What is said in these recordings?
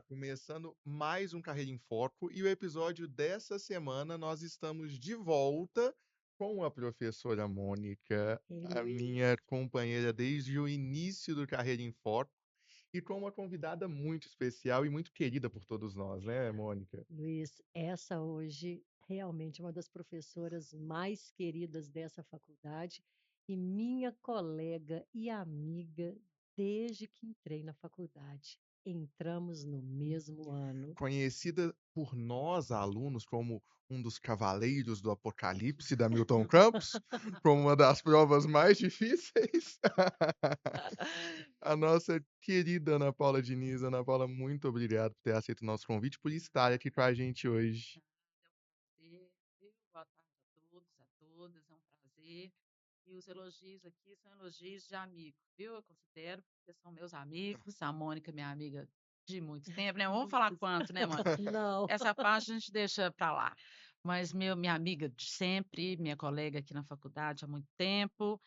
Começando mais um Carreira em Foco e o episódio dessa semana nós estamos de volta com a professora Mônica, Ei, a Luiz. minha companheira desde o início do Carreira em Foco, e com uma convidada muito especial e muito querida por todos nós, né, Mônica? Luiz, essa hoje realmente é uma das professoras mais queridas dessa faculdade e minha colega e amiga desde que entrei na faculdade. Entramos no mesmo ano. Conhecida por nós, alunos, como um dos cavaleiros do apocalipse da Milton Campos, como uma das provas mais difíceis. A nossa querida Ana Paula Diniz. Ana Paula, muito obrigado por ter aceito o nosso convite, por estar aqui com a gente hoje. Prazer, viu? Boa tarde a todos, a todas, é um prazer. E os elogios aqui são elogios de amigo, viu? Eu considero, porque são meus amigos. A Mônica, minha amiga de muito tempo, né? Não vamos falar Muitos. quanto, né, Mônica? Não. Essa parte a gente deixa para lá. Mas minha amiga de sempre, minha colega aqui na faculdade há muito tempo.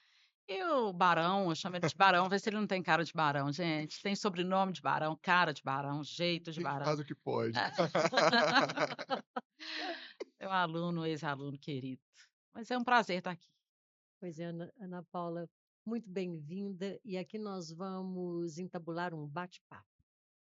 E o Barão, eu chamo ele de Barão, vê se ele não tem cara de Barão, gente. Tem sobrenome de Barão, cara de Barão, jeito A de gente Barão. faz o que pode. Meu aluno, ex-aluno querido. Mas é um prazer estar aqui. Pois é, Ana Paula, muito bem-vinda. E aqui nós vamos entabular um bate-papo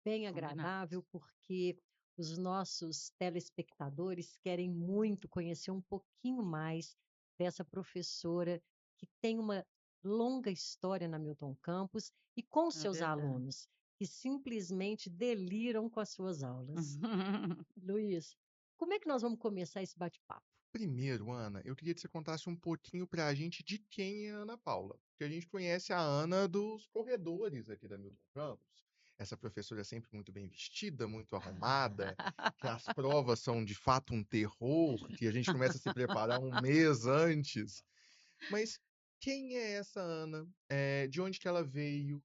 bem Combinado. agradável, porque os nossos telespectadores querem muito conhecer um pouquinho mais dessa professora que tem uma longa história na Milton Campos e com É seus verdade. alunos, que simplesmente deliram com as suas aulas. Luiz, como é que nós vamos começar esse bate-papo? Primeiro, Ana, eu queria que você contasse um pouquinho pra gente de quem é a Ana Paula. Porque a gente conhece a Ana dos corredores aqui da Milton Campos. Essa professora é sempre muito bem vestida, muito arrumada, que as provas são de fato um terror, que a gente começa a se preparar um mês antes. Mas quem é essa Ana? De onde que ela veio?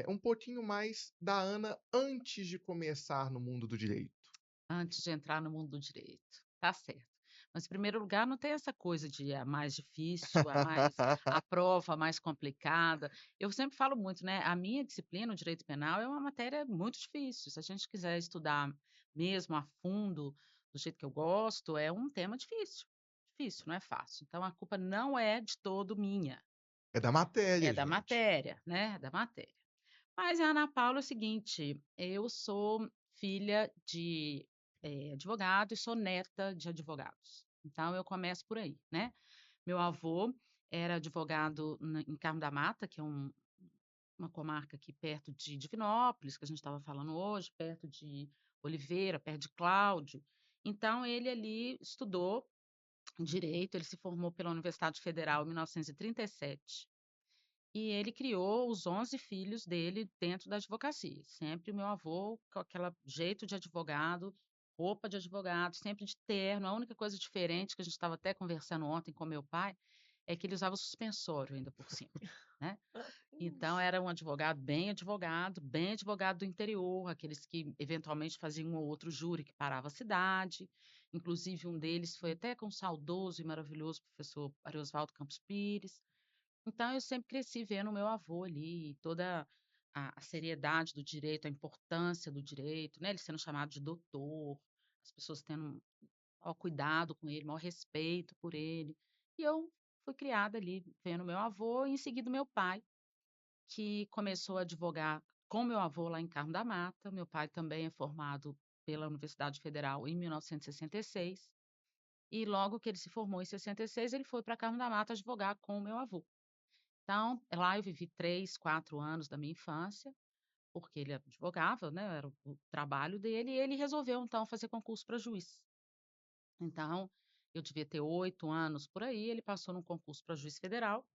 Um pouquinho mais da Ana antes de começar no mundo do direito. Antes de entrar no mundo do direito. Tá certo. Mas, em primeiro lugar, não tem essa coisa de a mais difícil, a prova mais complicada. Eu sempre falo muito, né? A minha disciplina, o direito penal, é uma matéria muito difícil. Se a gente quiser estudar mesmo a fundo, do jeito que eu gosto, é um tema difícil. Difícil, não é fácil. Então, a culpa não é de todo minha. É da É matéria, da gente. matéria, né? Da matéria. Mas a Ana Paula é o seguinte, eu sou filha de advogado e sou neta de advogados. Então eu começo por aí, né? Meu avô era advogado em Carmo da Mata, que é uma comarca aqui perto de Divinópolis, que a gente estava falando hoje, perto de Oliveira, perto de Cláudio. Então ele ali estudou direito, ele se formou pela Universidade Federal em 1937. E ele criou os 11 filhos dele dentro da advocacia. Sempre o meu avô com aquele jeito de advogado, roupa de advogado, sempre de terno. A única coisa diferente que a gente estava até conversando ontem com meu pai é que ele usava suspensório ainda por cima, né? Então era um bem advogado do interior, aqueles que eventualmente faziam um ou outro júri que parava a cidade. Inclusive um deles foi até com o saudoso e maravilhoso professor Ariosvaldo Campos Pires. Então, eu sempre cresci vendo o meu avô ali, toda a seriedade do direito, a importância do direito, né? Ele sendo chamado de doutor, as pessoas tendo maior cuidado com ele, maior respeito por ele. E eu fui criada ali vendo meu avô e em seguida meu pai, que começou a advogar com meu avô lá em Carmo da Mata. Meu pai também é formado pela Universidade Federal em 1966. E logo que ele se formou em 66, ele foi para Carmo da Mata advogar com o meu avô. Então, lá eu vivi 3, 4 anos da minha infância, porque ele advogava, né, era o trabalho dele, e ele resolveu, então, fazer concurso para juiz. Então, eu devia ter 8 anos por aí, ele passou num concurso para juiz federal,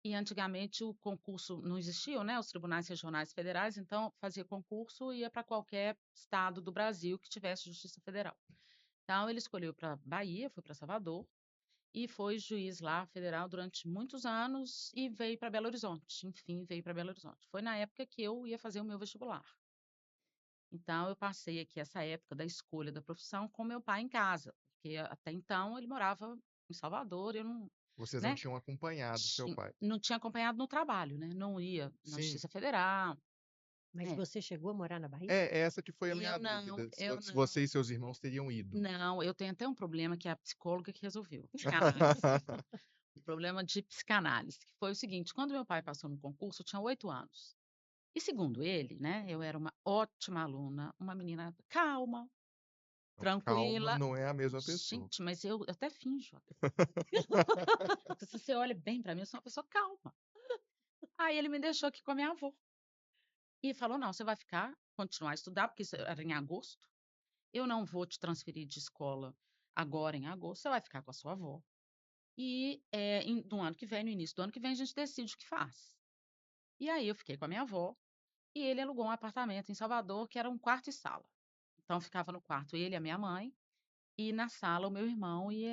e antigamente o concurso não existiam, né, os tribunais regionais federais, então fazia concurso e ia para qualquer estado do Brasil que tivesse justiça federal. Então, ele escolheu para Bahia, foi para Salvador, e foi juiz lá federal durante muitos anos e veio para Belo Horizonte. Enfim, veio para Belo Horizonte. Foi na época que eu ia fazer o meu vestibular. Então, eu passei aqui essa época da escolha da profissão com meu pai em casa, porque até então ele morava em Salvador, eu não, Vocês não né, tinham acompanhado seu pai. não tinha acompanhado no trabalho, né? Não ia na Sim. Justiça Federal. Mas É. você chegou a morar na Bahia? Essa que foi a minha Eu não, dúvida, se eu se não. você e seus irmãos teriam ido. Não, eu tenho até um problema que é a psicóloga que resolveu, psicanálise. Um problema de psicanálise, que foi o seguinte: quando meu pai passou no concurso, eu tinha 8 anos. E segundo ele, né, eu era uma ótima aluna, uma menina calma, Calma, tranquila. não é a mesma pessoa. Gente, mas eu até finjo. Porque se você olha bem pra mim, eu sou uma pessoa calma. Aí ele me deixou aqui com a minha avó. E falou: "Não, você vai ficar, continuar a estudar", porque isso era em agosto. "Eu não vou te transferir de escola agora em agosto, você vai ficar com a sua avó. E, no ano que vem, no início do ano que vem, a gente decide o que faz". E aí eu fiquei com a minha avó e ele alugou um apartamento em Salvador, que era um quarto e sala. Então ficava no quarto ele e a minha mãe, e na sala o meu irmão e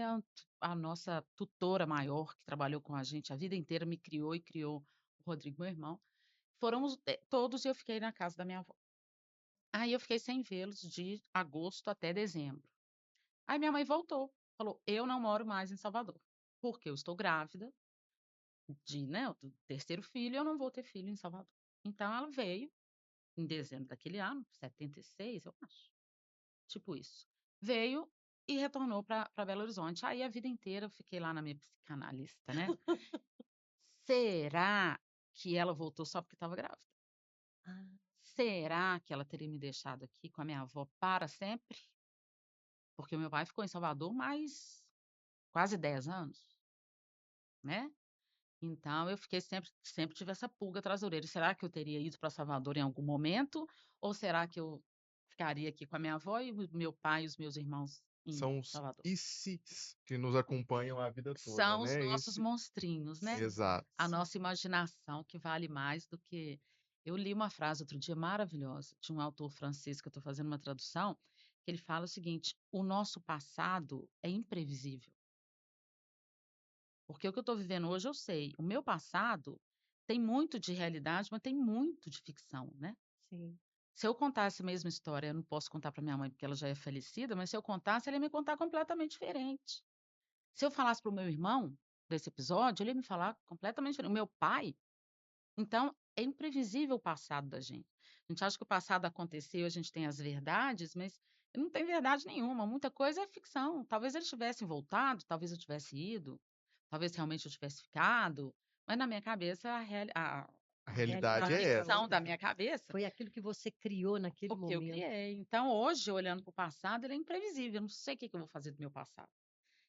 a nossa tutora maior, que trabalhou com a gente a vida inteira, me criou e criou o Rodrigo, meu irmão. Foram todos e eu fiquei na casa da minha avó. Aí eu fiquei sem vê-los de agosto até dezembro. Aí minha mãe voltou, falou: "Eu não moro mais em Salvador, porque eu estou grávida do terceiro filho, eu não vou ter filho em Salvador". Então ela veio em dezembro daquele ano, 76, eu acho, tipo isso. Veio e retornou para Belo Horizonte. Aí a vida inteira eu fiquei lá na minha psicanalista, né. Será que ela voltou só porque estava grávida? Ah, Será que ela teria me deixado aqui com a minha avó para sempre? Porque o meu pai ficou em Salvador mais quase 10 anos, né. Então eu fiquei sempre tive essa pulga atrás da orelha. Será que eu teria ido para Salvador em algum momento? Ou será que eu ficaria aqui com a minha avó e o meu pai e os meus irmãos em São os Salvador? "e ses" que nos acompanham a vida toda, São os né, nossos esse monstrinhos, né. sim, exato. A sim. nossa imaginação que vale mais do que eu li uma frase outro dia maravilhosa de um autor francês que eu estou fazendo uma tradução, que ele fala o seguinte: "O nosso passado é imprevisível". Porque o que eu estou vivendo hoje eu sei, o meu passado tem muito de realidade, mas tem muito de ficção, né. Sim. Se eu contasse a mesma história, eu não posso contar para minha mãe, porque ela já é falecida, mas se eu contasse, ela ia me contar completamente diferente. Se eu falasse para o meu irmão desse episódio, ele ia me falar completamente diferente. O meu pai, então, é imprevisível o passado da gente. A gente acha que o passado aconteceu, a gente tem as verdades, mas não tem verdade nenhuma. Muita coisa é ficção. Talvez eles tivessem voltado, talvez eu tivesse ido, talvez realmente eu tivesse ficado, mas na minha cabeça, A A a realidade é realidade é ficção essa. da outra. minha cabeça, Foi aquilo que você criou naquele o que eu momento. criei. Então, hoje, olhando para o passado, ele é imprevisível. Eu não sei o que que eu vou fazer do meu passado.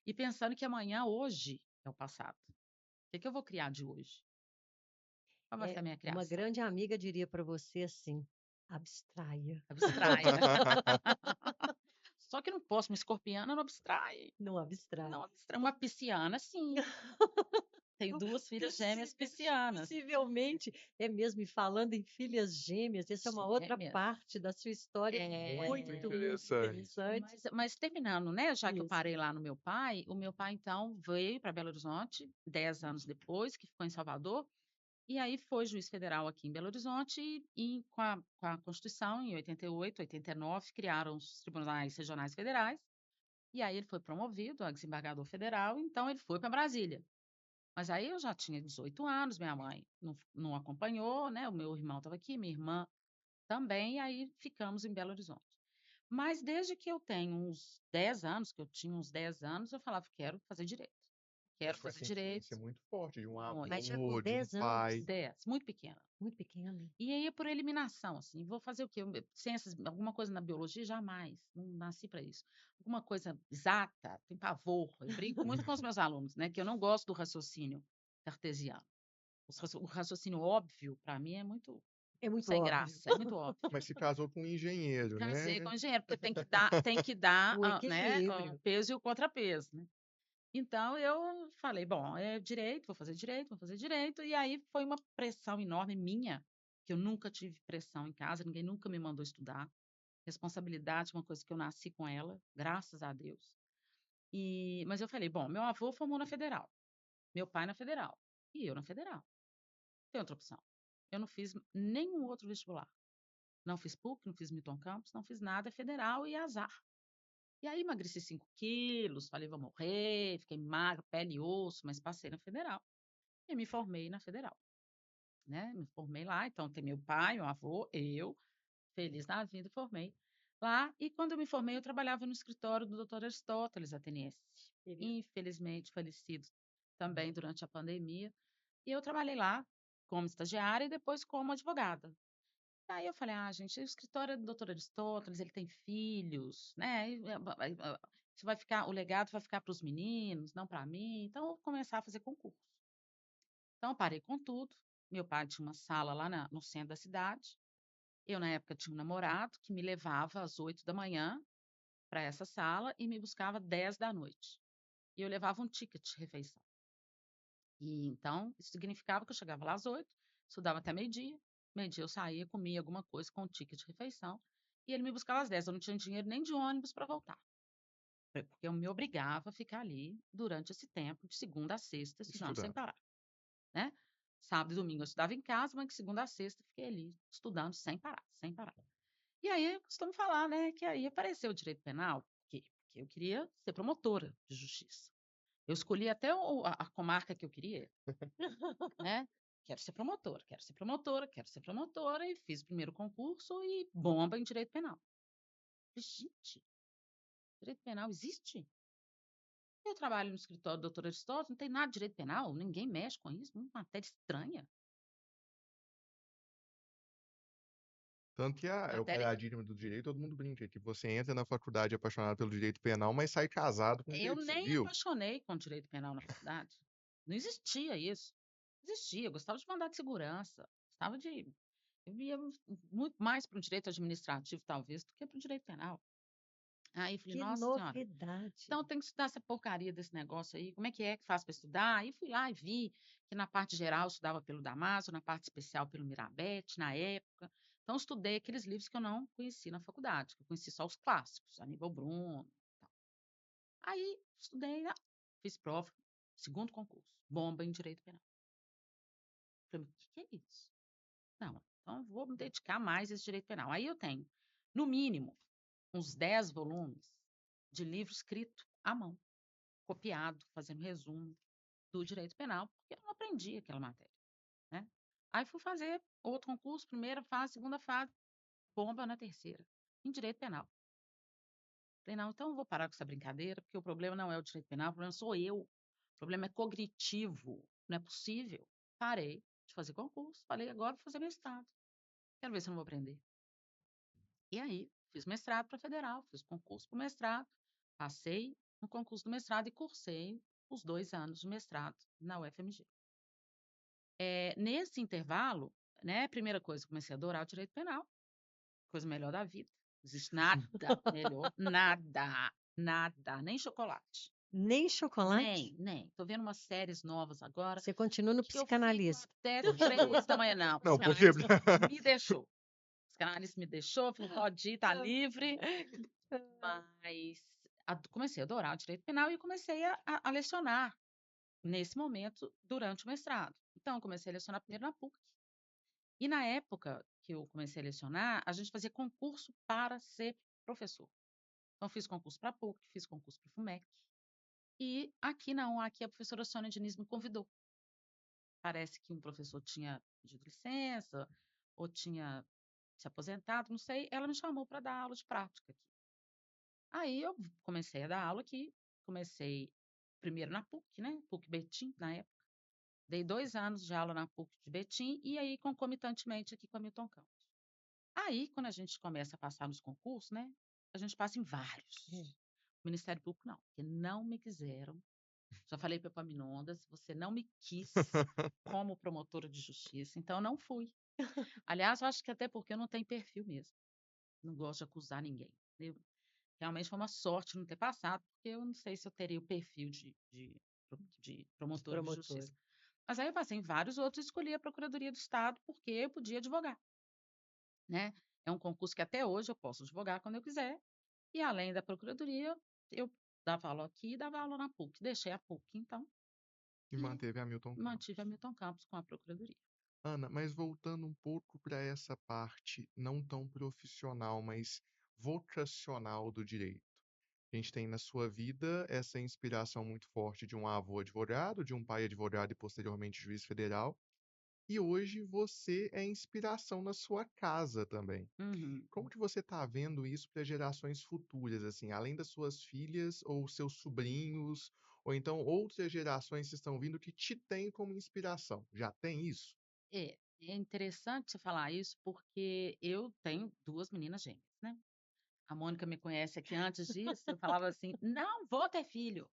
E pensando que amanhã, hoje, é o passado. O que que eu vou criar de hoje? Qual vai ser a minha Uma criação? grande amiga diria para você assim: "Abstraia, Abstraia. Só que eu não posso, uma escorpiana não abstrai. não abstrai". Não abstrai. Uma pisciana, sim. Tenho 2 filhas gêmeas Possível piscianas. possivelmente é mesmo. E falando em filhas gêmeas, essa é uma outra Gêmeas. parte da sua história Muito muito, É. muito interessante. interessante. Mas terminando, né, já que eu Isso. parei lá no meu pai, o meu pai então veio para Belo Horizonte 10 anos depois, que ficou em Salvador, e aí foi juiz federal aqui em Belo Horizonte e com a Constituição, em 88, 89, criaram os tribunais regionais federais, e aí ele foi promovido a desembargador federal, então ele foi para Brasília. Mas aí eu já tinha 18 anos, minha mãe não acompanhou, né, o meu irmão estava aqui, minha irmã também, e aí ficamos em Belo Horizonte. Mas desde que eu tenho uns 10 anos, que eu tinha uns 10 anos, eu falava: "Quero fazer direito, quero Mas com fazer essa influência direito", muito forte de um muito. Mas já com avô, de um 10 anos, pai. 10, muito pequena. muito pequena. E aí, por eliminação, assim, vou fazer o quê? Ciências, alguma coisa na biologia? Jamais, não nasci para isso. Alguma coisa exata? Tenho pavor. Eu brinco muito com os meus alunos, né, que eu não gosto do raciocínio cartesiano. O raciocínio óbvio, para mim, é muito É muito sem óbvio. graça, é muito óbvio. Mas se casou com um engenheiro, Casei né. com engenheiro, porque tem que dar, O né, o equilíbrio. peso e o contrapeso, né. Então eu falei: "Bom, é direito, vou fazer direito, vou fazer direito", e aí foi uma pressão enorme minha, que eu nunca tive pressão em casa, ninguém nunca me mandou estudar. Responsabilidade é uma coisa que eu nasci com ela, graças a Deus. Mas eu falei: "Bom, meu avô formou na federal, meu pai na federal, e eu na federal, tem outra opção". Eu não fiz nenhum outro vestibular. Não fiz PUC, não fiz Milton Campos, não fiz nada, é federal e azar. E aí emagreci 5 quilos, falei: "Vou morrer", fiquei magra, pele e osso, mas passei na federal e me formei na federal. né? Me formei lá, então tem meu pai, meu avô, eu, feliz da vida, formei lá. E quando eu me formei, eu trabalhava no escritório do Dr. Aristóteles Ateniense, Querido. infelizmente falecido também durante a pandemia. E eu trabalhei lá como estagiária e depois como advogada. Aí eu falei, gente, o escritório é do Dr. Aristóteles, ele tem filhos, né? Isso vai ficar, o legado vai ficar para os meninos, não para mim. Então, eu vou começar a fazer concurso. Então, eu parei com tudo. Meu pai tinha uma sala lá no centro da cidade. Eu, na época, tinha um namorado que me levava às 8 da manhã para essa sala e me buscava às 10 da noite. E eu levava um ticket de refeição. E então, isso significava que eu chegava lá às 8, estudava até meio-dia. Meio-dia eu saía, comia alguma coisa com o ticket de refeição. E ele me buscava às 10. Eu não tinha dinheiro nem de ônibus para voltar. Porque eu me obrigava a ficar ali durante esse tempo, de segunda a sexta, estudando sem Estudando. parar, né? Sábado e domingo eu estudava em casa, mas de segunda a sexta fiquei ali estudando sem parar, sem parar. E aí eu costumo falar, né, que aí apareceu o direito penal, porque eu queria ser promotora de justiça. Eu escolhi até a comarca que eu queria, né? Quero ser promotora, quero ser promotora, quero ser promotora, e fiz o primeiro concurso e bomba em direito penal. Gente, direito penal existe? Eu trabalho no escritório do doutor Aristóteles, não tem nada de direito penal, ninguém mexe com isso, uma matéria estranha. Tanto que é o Matéria. paradigma do direito, todo mundo brinca, que você entra na faculdade apaixonado pelo direito penal, mas sai casado com Eu direito nem civil. apaixonei com direito penal na faculdade. Não existia isso. Não existia. Eu gostava de mandado de segurança. Gostava de. Eu ia muito mais para o direito administrativo, talvez, do que para o direito penal. Aí eu falei, Que nossa senhora, novidade. então tem que estudar essa porcaria desse negócio aí. Como é que faz para estudar? Aí fui lá e vi que na parte geral eu estudava pelo Damaso, na parte especial pelo Mirabete, na época. Então, estudei aqueles livros que eu não conheci na faculdade, que eu conheci só os clássicos, Aníbal Bruno. Aí, estudei, fiz prova, segundo concurso, bomba em direito penal. Falei, mas o que é isso? Não, então eu vou me dedicar mais a esse direito penal. Aí eu tenho, no mínimo, uns 10 volumes de livro escrito à mão, copiado, fazendo resumo do direito penal, porque eu não aprendi aquela matéria, né? Aí fui fazer outro concurso, primeira fase, segunda fase, bomba na terceira, em direito penal. Falei, não, então eu vou parar com essa brincadeira, porque o problema não é o direito penal, o problema sou eu. O problema é cognitivo, não é possível. Parei de fazer concurso, falei, agora vou fazer mestrado. Quero ver se eu não vou aprender. E aí, fiz mestrado para federal, fiz concurso para mestrado, passei no concurso do mestrado e cursei os 2 anos de mestrado na UFMG. Nesse intervalo, né, primeira coisa, comecei a adorar o direito penal, coisa melhor da vida. Não existe nada melhor, nada, nem chocolate. Nem chocolate? Nem. Tô vendo umas séries novas agora, Você continua no que eu fico psicanalista. até Por quê? 3 da manhã. Não, Não, porque. psicanalista me deixou. Psicanalista me deixou, falou, pode ir, tá livre. Mas comecei a adorar o direito penal e comecei a lecionar nesse momento durante o mestrado. Então, eu comecei a lecionar primeiro na PUC. E na época que eu comecei a lecionar, a gente fazia concurso para ser professor. Então, fiz concurso para a PUC, fiz concurso para o FUMEC. E aqui não, aqui a professora Sônia Diniz me convidou. Parece que um professor tinha pedido licença, ou tinha se aposentado, não sei. Ela me chamou para dar aula de prática aqui. Aí eu comecei a dar aula aqui. Comecei primeiro na PUC, né? PUC Betim, na época. Dei 2 anos de aula na PUC de Betim e aí concomitantemente aqui com a Milton Campos. Aí, quando a gente começa a passar nos concursos, né? A gente passa em vários. O Ministério Público não, porque não me quiseram. Já falei para o Epaminondas, você não me quis como promotora de justiça, então eu não fui. Aliás, eu acho que até porque eu não tenho perfil mesmo. Não gosto de acusar ninguém. Realmente foi uma sorte não ter passado, porque eu não sei se eu teria o perfil de promotora de justiça. Mas aí eu passei em vários outros e escolhi a Procuradoria do Estado porque eu podia advogar, né? É um concurso que até hoje eu posso advogar quando eu quiser. E além da Procuradoria, eu dava aula aqui e dava aula na PUC. Deixei a PUC, então, E manteve a Milton Campos. mantive a Milton Campos com a Procuradoria. Ana, mas voltando um pouco para essa parte não tão profissional, mas vocacional do direito. A gente tem na sua vida essa inspiração muito forte de um avô advogado, de um pai advogado e posteriormente juiz federal. e hoje você é inspiração na sua casa também. Uhum. Como que você está vendo isso para gerações futuras, assim, além das suas filhas ou seus sobrinhos, ou então outras gerações que estão vindo que te têm como inspiração? Já tem isso? É interessante você falar isso, porque eu tenho 2 meninas gêmeas, né. A Mônica me conhece aqui antes disso, eu falava assim: "Não vou ter filho,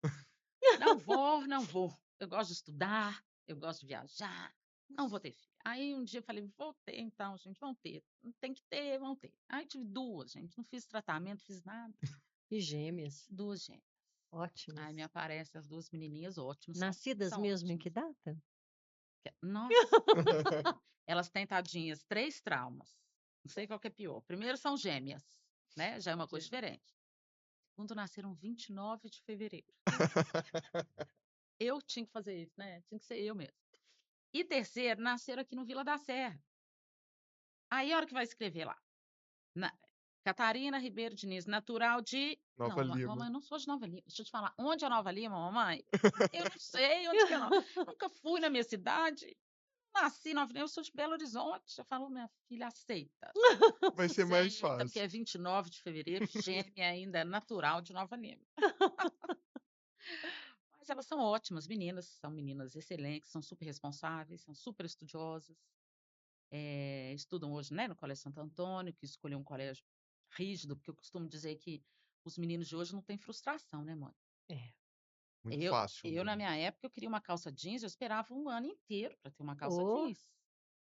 não vou, não vou. Eu gosto de estudar, eu gosto de viajar, não vou ter filho". Aí um dia eu falei: "Vou ter então, gente, vão ter, tem que ter, vão ter". Aí tive 2, gente, não fiz tratamento, fiz nada, E gêmeas, 2 gêmeas. Aí me ótimas. aparecem as 2 menininhas ótimas, são Nascidas são mesmo em ótimas. que data? Nossa, elas têm, tadinhas, 3 traumas, não sei qual que é pior. Primeiro são gêmeas, né, já é uma coisa Gêmeas. diferente. Segundo, nasceram 29 de fevereiro. Eu tinha que fazer isso, né, tinha que ser eu mesmo. E terceiro, nasceram aqui no Vila da Serra. Aí a hora que vai escrever lá, na Catarina Ribeiro Diniz, natural de não, Nova mamãe, Lima. eu não sou de Nova Lima. Deixa eu te falar, onde é Nova Lima, mamãe? Eu não sei onde que é Nova nunca fui na minha cidade, nasci em Nova Lima, eu sou de Belo Horizonte. Eu falo: "Minha filha, aceita, Vai ser mais aceita, porque fácil. é 29 de fevereiro, gêmea ainda, é natural de Nova Lima". Mas elas são ótimas meninas, são meninas excelentes, são super responsáveis, são super estudiosas. Estudam hoje, né, no Colégio Santo Antônio, que escolheu um colégio rígido, porque eu costumo dizer que os meninos de hoje não têm frustração, né, mãe? É. Muito Eu fácil eu na mesmo. minha época, eu queria uma calça jeans, eu esperava um ano inteiro para ter uma calça Oh, jeans,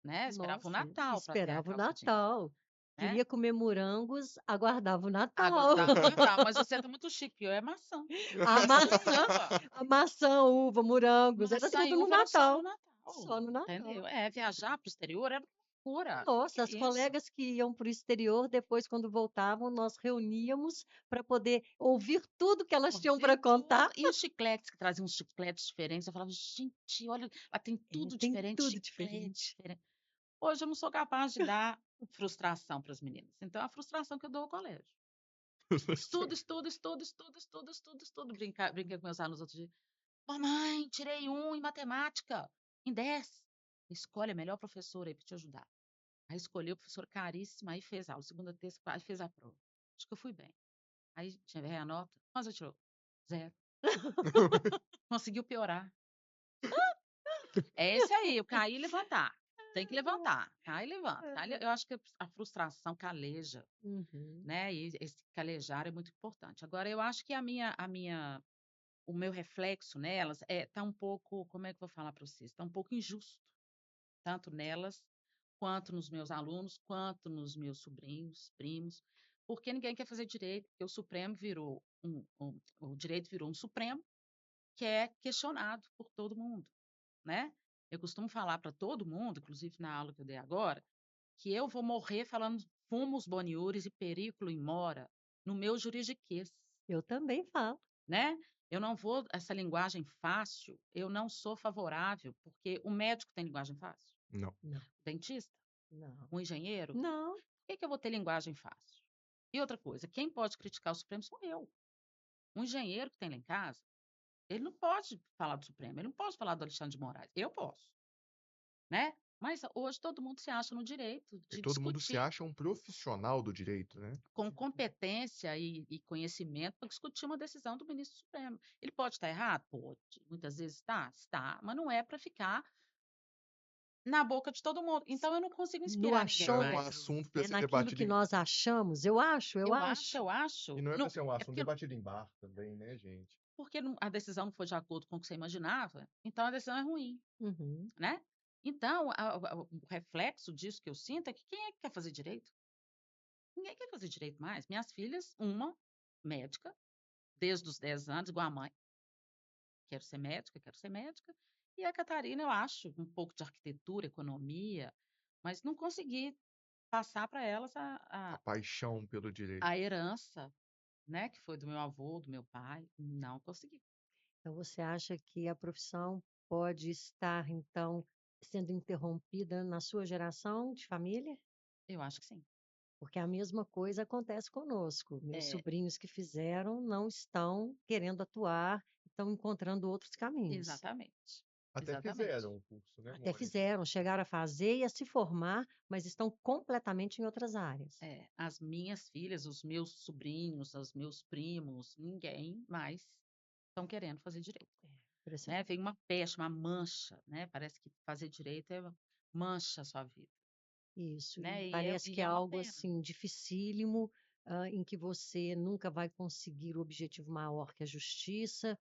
né, esperava o nossa, Natal para ter a esperava o calça jeans, Natal. né. Queria comer morangos, aguardava o Natal. Aguardava o Natal, mas você tá muito chique, eu é maçã. A Maçã e maçã, uva. a maçã, uva, morangos, era Maçã e tudo no uva era só no Natal. Natal, Só no Natal. entendeu. Viajar para o exterior era loucura. Que Nossa, as isso? colegas que iam para o exterior, depois, quando voltavam, nós reuníamos para poder ouvir tudo que elas tinham para Ouvir tudo. contar. E os chicletes, que traziam uns chicletes diferentes, eu falava: "Gente, olha, lá tem É, tudo tem diferente, tudo chiclete diferente. diferente". Hoje eu não sou capaz de dar frustração para as meninas, então é a frustração que eu dou ao colégio. Estudo, estudo, estudo, estudo, estudo, estudo, estudo. Brinquei com meus alunos outro dia: "Mamãe, tirei 1 em matemática, em 10". Escolhe a melhor professora aí para te ajudar. Aí escolheu, professora caríssima, aí fez aula, segunda, terça, quarta, aí fez a prova. Acho que eu fui bem. Aí tinha a nota, quanto você tirou? 0. Conseguiu piorar. É esse aí, o cair e levantar. Tem que levantar, cai e levanta, cai e le eu acho que a frustração caleja, Uhum. né, e esse calejar é muito importante. Agora eu acho que o meu reflexo nelas, tá um pouco, como é que eu vou falar para vocês? Tá um pouco injusto, tanto nelas, quanto nos meus alunos, quanto nos meus sobrinhos, primos, porque ninguém quer fazer direito, porque o Supremo virou o direito virou um Supremo, que é questionado por todo mundo, né. Eu costumo falar para todo mundo, inclusive na aula que eu dei agora, que eu vou morrer falando fumus boniuris e periculo in mora, no meu juridiquês, Eu também falo. né. Eu não vou essa linguagem fácil, eu não sou favorável, porque o médico tem linguagem fácil? Não. Não, O dentista? não, O engenheiro? não. Por que eu vou ter linguagem fácil? E outra coisa, quem pode criticar o Supremo sou eu. Um engenheiro que tem lá em casa, ele não pode falar do Supremo, ele não pode falar do Alexandre de Moraes, eu posso, né. Mas hoje todo mundo se acha no direito E de todo mundo se discutir acha um profissional do direito, né? com competência e conhecimento para discutir uma decisão do ministro Supremo. Ele pode estar errado? Pode. Muitas vezes está? Está, mas não é para ficar na boca de todo mundo. Então eu não consigo No inspirar ninguém Não é um mais. achômetro, assunto para né, ser naquilo debatido que em. nós achamos, eu acho, eu Eu acho, acho. eu acho. E não é para Não, ser um é assunto porque debatido em bar também, né, gente? a decisão não foi de acordo com o que você imaginava, então a decisão é ruim, Uhum. né. Então o reflexo disso que eu sinto é que quem é que quer fazer direito? Ninguém quer fazer direito mais. Minhas filhas, uma médica, desde os 10 anos, igual a mãe, quero ser médica, e a Catarina eu acho um pouco de arquitetura, economia, mas não consegui passar para elas A a paixão pelo direito. a herança, né, que foi do meu avô, do meu pai, não consegui. Então você acha que a profissão pode estar, então, sendo interrompida na sua geração de família? Eu acho que sim. Porque a mesma coisa acontece conosco. Meus É, sobrinhos que fizeram não estão querendo atuar, estão encontrando outros caminhos. exatamente. Até Exatamente. fizeram o curso, né, Até Mônica? fizeram, chegaram a fazer e a se formar, mas estão completamente em outras áreas. As minhas filhas, os meus sobrinhos, os meus primos, ninguém mais estão querendo fazer direito. Impressionante. Né? Vem uma peste, uma mancha, né? Parece que fazer direito mancha a sua vida, Isso, né? e parece que E é é uma algo pena. assim dificílimo, em que você nunca vai conseguir o objetivo maior que a justiça,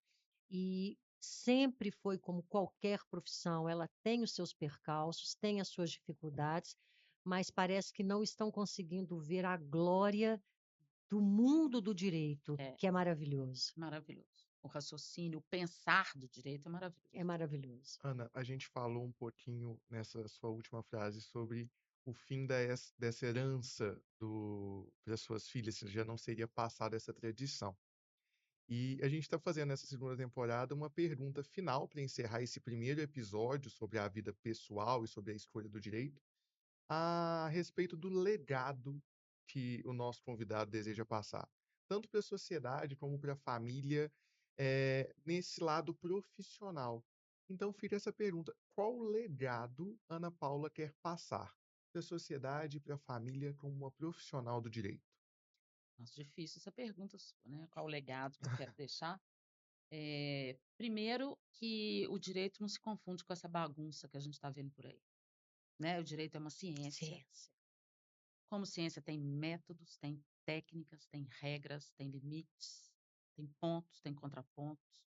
e sempre foi como qualquer profissão, ela tem os seus percalços, tem as suas dificuldades, mas parece que não estão conseguindo ver a glória do mundo do direito, É que é maravilhoso. maravilhoso. O raciocínio, o pensar do direito é maravilhoso. É maravilhoso. Ana, a gente falou um pouquinho nessa sua última frase sobre o fim dessa herança para as suas filhas, se já não seria passada essa tradição. E a gente está fazendo nessa segunda temporada uma pergunta final para encerrar esse primeiro episódio sobre a vida pessoal e sobre a escolha do direito, a respeito do legado que o nosso convidado deseja passar, tanto para a sociedade como para a família, nesse lado profissional. Então fica essa pergunta: qual legado Ana Paula quer passar para a sociedade e para a família como uma profissional do direito? Nossa, difícil essa pergunta sua, né? Qual o legado que eu quero deixar? Primeiro, que o direito não se confunde com essa bagunça que a gente está vendo por aí, né? O direito é uma ciência. Ciência. Como ciência tem métodos, tem técnicas, tem regras, tem limites, tem pontos, tem contrapontos.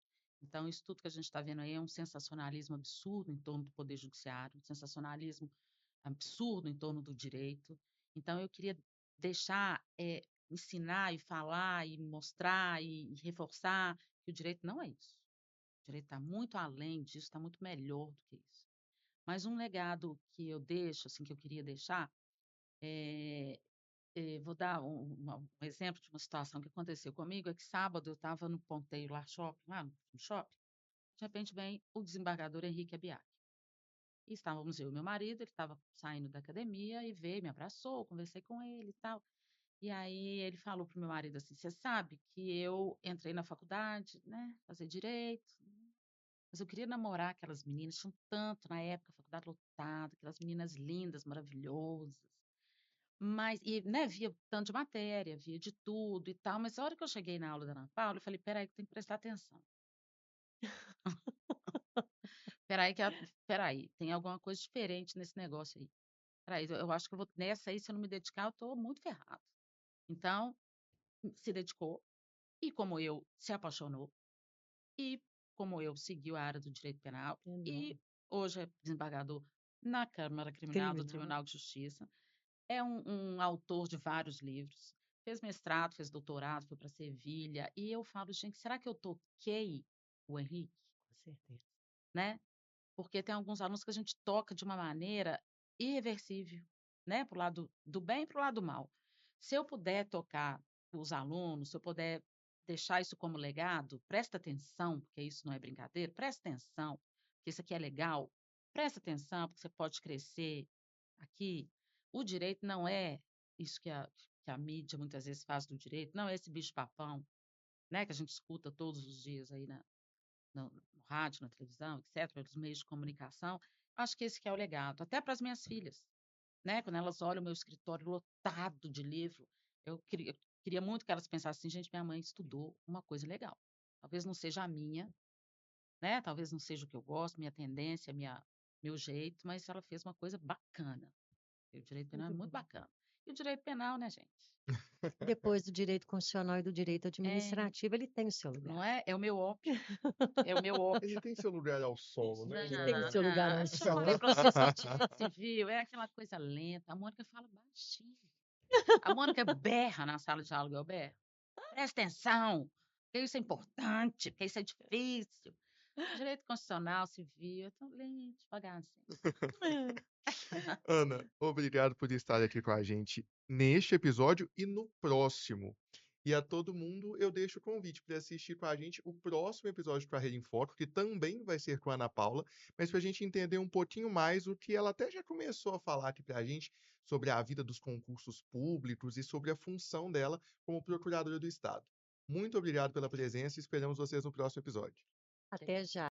Então, isso tudo que a gente está vendo aí é um sensacionalismo absurdo em torno do Poder Judiciário, um sensacionalismo absurdo em torno do direito. Então, eu queria deixar, ensinar e falar e mostrar e reforçar que o direito não é isso. O direito está muito além disso, está muito melhor do que isso. Mas um legado que eu deixo, assim, que eu queria deixar, é, vou dar um exemplo de uma situação que aconteceu comigo, é que sábado eu estava no Ponteio lá shopping, lá no shopping, de repente vem o desembargador Henrique Abiac. E estávamos eu e meu marido, ele estava saindo da academia e veio, me abraçou, conversei com ele e tal. E aí ele falou para o meu marido assim, você sabe que eu entrei na faculdade, né, fazer direito, mas eu queria namorar aquelas meninas, tinham tanto na época, a faculdade lotada, aquelas meninas lindas, maravilhosas. Mas, e, né, via tanto de matéria, via de tudo e tal, mas a hora que eu cheguei na aula da Ana Paula, eu falei, peraí, que tem que prestar atenção. Peraí, peraí, tem alguma coisa diferente nesse negócio aí. Peraí, eu acho que eu vou, nessa aí, se eu não me dedicar, eu tô muito ferrado. Então, se dedicou, e como eu, se apaixonou, e como eu, seguiu a área do direito penal, e Enorme. hoje é desembargador na Câmara Criminal do Criminal. Tribunal de Justiça. É um autor de vários livros, fez mestrado, fez doutorado, foi para Sevilha, e eu falo, gente, será que eu toquei o Henrique, Com certeza. né? Porque tem alguns alunos que a gente toca de uma maneira irreversível, né? Para o lado do bem e para o lado do mal. Se eu puder tocar os alunos, se eu puder deixar isso como legado, presta atenção, porque isso não é brincadeira, presta atenção, porque isso aqui é legal, presta atenção, porque você pode crescer aqui. O direito não é isso que a mídia muitas vezes faz do direito, não é esse bicho-papão, né? Que a gente escuta todos os dias aí no rádio, na televisão, etc., pelos meios de comunicação. Acho que esse que é o legado, até para as minhas filhas, né? Quando elas olham o meu escritório lotado de livro, eu queria muito que elas pensassem assim, gente, minha mãe estudou uma coisa legal. Talvez não seja a minha, né? Talvez não seja o que eu gosto, minha tendência, meu jeito, mas ela fez uma coisa bacana. E o direito penal é Muito muito bom. bacana. E o direito penal, né, gente? Depois do direito constitucional e do direito É, administrativo, ele tem o seu lugar. não é? É o meu ópio. É o meu ópio. Ele tem seu lugar ao solo, né, Ele tem o Ana? seu lugar ao Eu já falei sol. para você sobre direito civil, é aquela coisa lenta. A Mônica fala baixinho. A Mônica berra na sala de aula, eu berro. Presta atenção, porque isso é importante, porque isso é difícil. Direito constitucional, civil, eu tô lento, devagarzinho. Ana, obrigado por estar aqui com a gente neste episódio e no próximo. E a todo mundo eu deixo o convite para assistir com a gente o próximo episódio do Carreira em Foco, que também vai ser com a Ana Paula, mas para a gente entender um pouquinho mais o que ela até já começou a falar aqui para a gente sobre a vida dos concursos públicos e sobre a função dela como procuradora do Estado. Muito obrigado pela presença e esperamos vocês no próximo episódio. Até já.